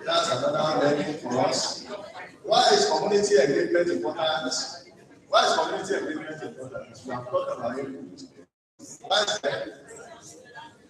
That's another learning for us. Why is community engagement important? Why is community engagement important? We have talked about it. Why is that?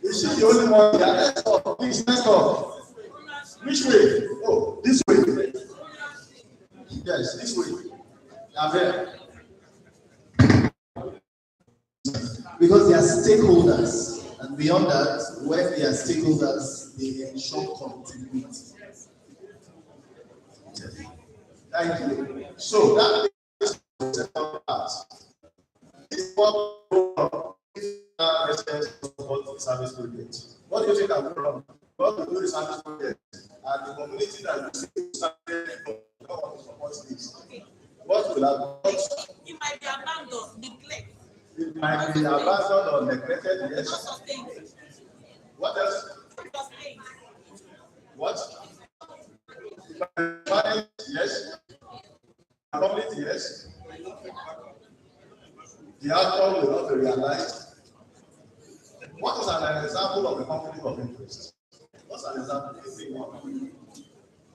Is she the only one here? Let's talk. Please, let's talk. Which way? Oh, this way. Yes, this way. I'm here. Because they are stakeholders, and beyond that, when they are stakeholders, they ensure continuity. Thank you. So that is the second part. It's what residents support service project. What do you think I'm wrong? What to do the service project and the community that you see started to support this? What will happen? It might be abandoned, neglect. It might be abandoned or neglected, yes. What else? What? Yes. Community, yes. The outcome will not be realized. What is an example of a conflict of interest? What's an example?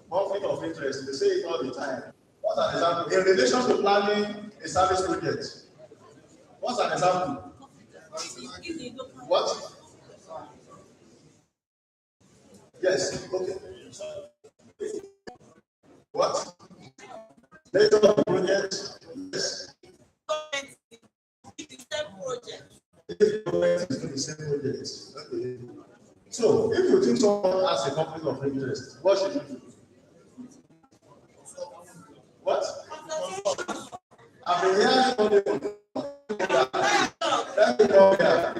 Conflict of interest, they say it all the time. What's an example? In relation to planning a service project. What's an example? What? Yes, okay. What? Later on the project, yes. It's the same project. It's the same project. Okay. So, if you think someone has a conflict of interest, what should you do? What? I've been hearing all the let me go here.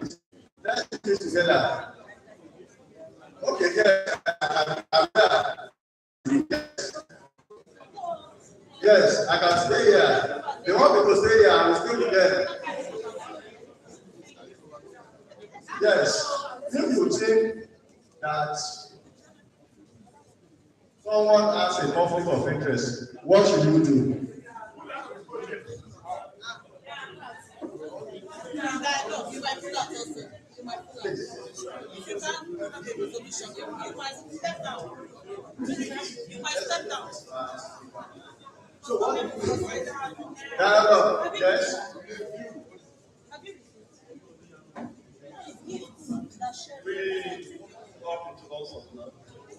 Let's do this together. Okay, yes, I can stay here. They want me to stay here, I will still be there. Yes, if you think that someone has a conflict of interest, what should you do? So what do you do? Yes.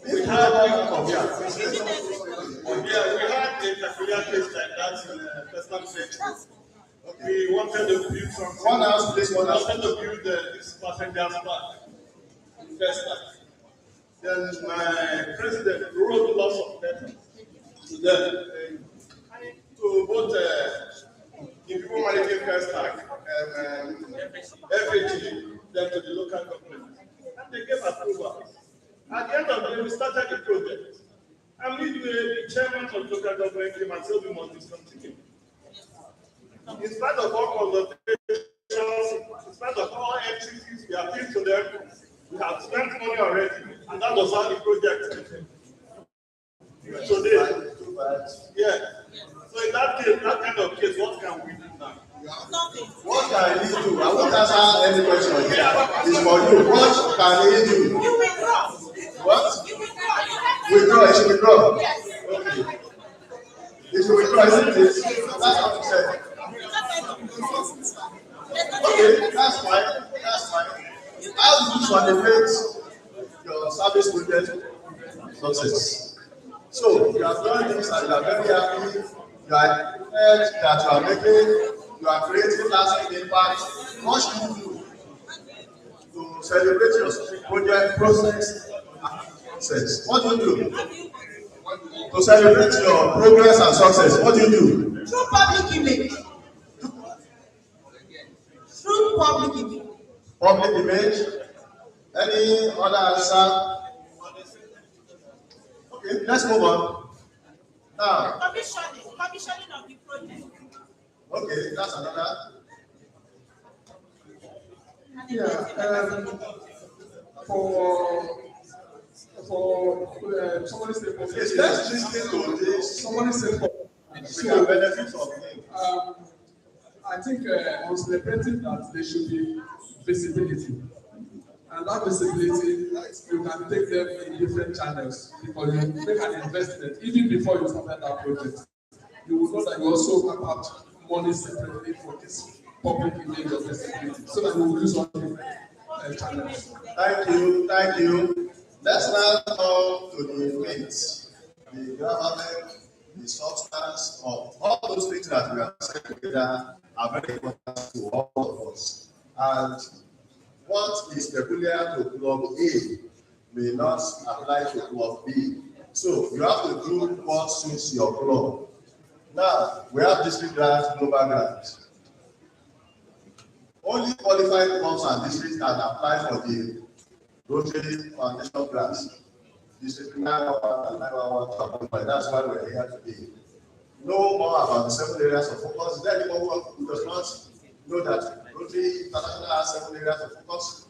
We had a peculiar case like that in Western Central. We wanted to build something. One house, please. One house. We wanted to build this passenger park. Then my president wrote lots of letters to them to both the people managing Festac and FAG, then to the local government. And they gave approval. At the end of the day, we started the project. And midway, the chairman of the local government came and said we must discontinue. In spite of all consultations, in spite of all entities, we appealed to them, we have spent money already, and that was how the project ended. Today, yeah. So in that case, that kind of case, what can we do now? What can he do? I won't answer any question here. It's for you. What can he do? You withdraw. What? You withdraw. Withdraw. It should withdraw. Okay. It should withdraw, isn't it? That's what you said. Okay, that's fine. That's fine. How do you celebrate your service project success? So you have done this and you are very happy. You are glad that you are making, you are creating lasting impact. What should you do to celebrate your project process and success? What do you do to celebrate your progress and success? What do you do? Through public image. Through public image. Public image. Any other answer? Okay, let's move on. Now, Commissioning of the project. Okay, that's another. Yeah, somebody said, yes, let's listen to this. Somebody said, we can benefit from him. I think on celebrating that there should be visibility. And and that visibility, you can take them in different channels because you make an investment even before you start that project. You will know that you also map out money separately for this public image of visibility so that you will use all different channels. Thank you. Let's now come to the meat, the government, the substance of all those things that we have said together are very important to all of us. And what is peculiar to Club A may not apply to Club B. So you have to do what suits your club. Now, we have district grants, global grants. Only qualified clubs and districts can apply for the Rotary Foundation grants. District 911 and 911. That's why we're here today. Know more about the 7 areas of focus. Is there anyone who does not know that Rotary International has 7 areas of focus?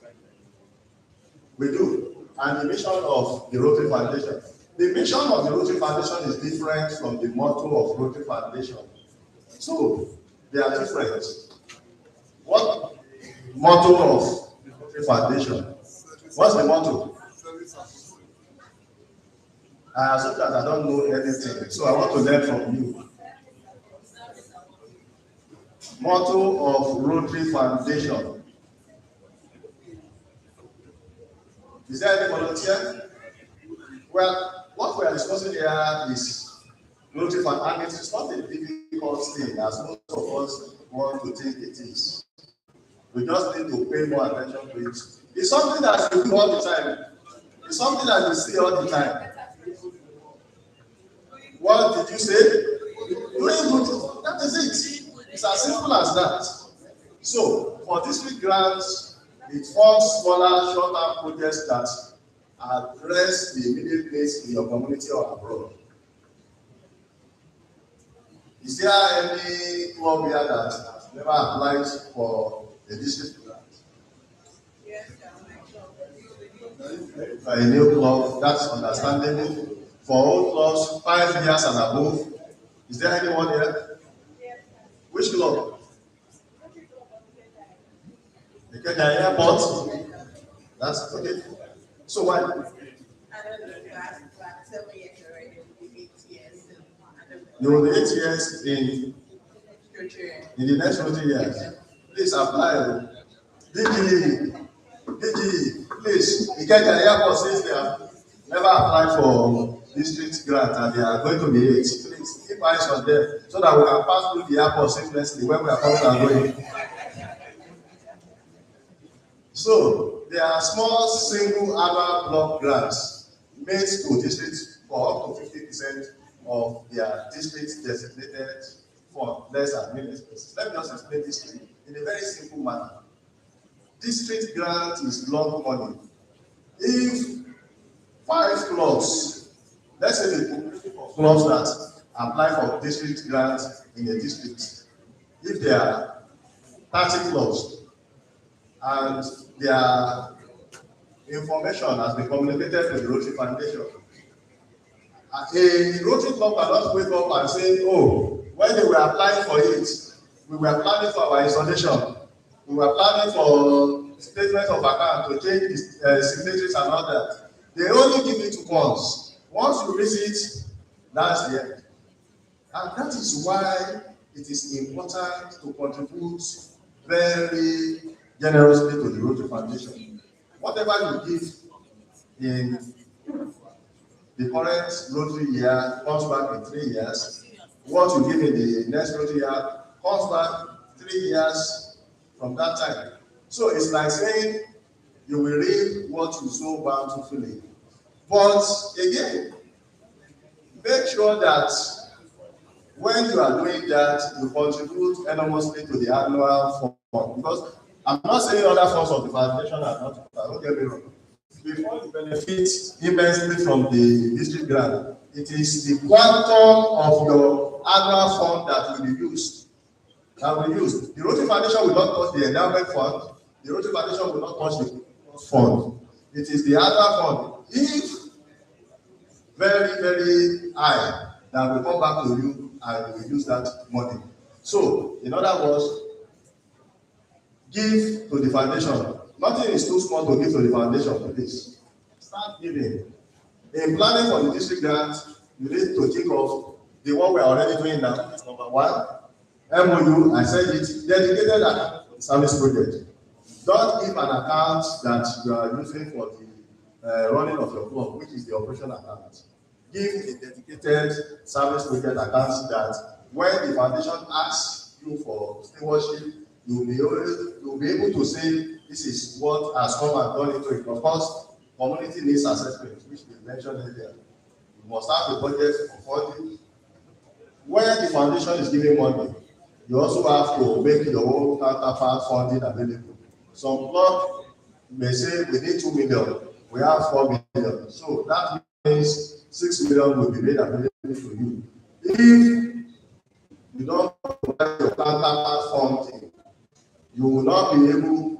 We do. And the mission of the Rotary Foundation. The mission of the Rotary Foundation is different from the motto of Rotary Foundation. So, they are different. What motto of the Rotary Foundation? What's the motto? I assume that I don't know anything, so I want to learn from you. Motto of Rotary Foundation. Is there any volunteer? Well, what we are discussing here is Rotary Foundation, and it is not a difficult thing as most of us want to think it is. We just need to pay more attention to it. It's something that you do all the time. It's something that you see all the time. What did you say? Doing good. That is it. It's as simple as that. So, for district grants, it forms smaller, short-term projects that address the immediate needs in your community or abroad. Is there any club here that has never applied for a district grant? Yes, A new club, that's understandable. For old clubs, 5 years and above. Is there anyone here? Which club? Ikeja Airport? That's okay. So why? I don't know, last 7 years already, will be 8 years. You will be 8 years in the next 20 years. Please apply. DG, please. Ikeja Airport says they have never applied for district grant and they are going to be 8. Please keep eyes on them so that we can pass through the airport seamlessly when we are coming and going. So there are small single annual block grants made to districts for up to 50% of their district designated fund, less admin expenses. Let me just explain this to you in a very simple manner. District grant is block money. If 5 clubs, let's say the clubs that apply for district grant in a district, if there are 30 clubs and their information has been communicated to the Rotary Foundation, a Rotary club cannot wake up and say, oh, when they were applying for it, we were planning for our installation, we were planning for statement of account to change the signatories and all that. They only give it once. Once you visit, that's the end. And that is why it is important to contribute very generously to the Rotary Foundation. Whatever you give in the current Rotary year comes back in 3 years. What you give in the next Rotary year comes back 3 years from that time. So it's like saying you will reap what you sow bountifully. But again, make sure that when you are doing that, you contribute enormously to the annual fund. Because I'm not saying other funds of the foundation are not, don't get me wrong. Before you benefit immensely from the district grant, it is the quantum of your annual fund that will be used. The Rotary Foundation will not touch the endowment fund. The Rotary Foundation will not touch the fund. It is the other fund. If very, very high, that will come back to you and you will use that money. So, in other words, give to the foundation, Nothing is too small to give to the foundation, please. Start giving. In planning for the district grant, you need to think of the one we are already doing now. Number one, MOU, I said it, dedicated account for the service project. Don't give an account that you are using for the running of your club, which is the operation account. Give a dedicated service project account that when the foundation asks you for stewardship, you'll be able to say this is what has come and gone into it. Of course, community needs assessment, which we mentioned earlier. You must have a budget for funding. When the foundation is giving money, you also have to make your own counterpart funding available. Some club may say we need 2 million, we have 4 million. So that means 6 million will be made available to you. If you don't provide your counterpart funding, you will not be able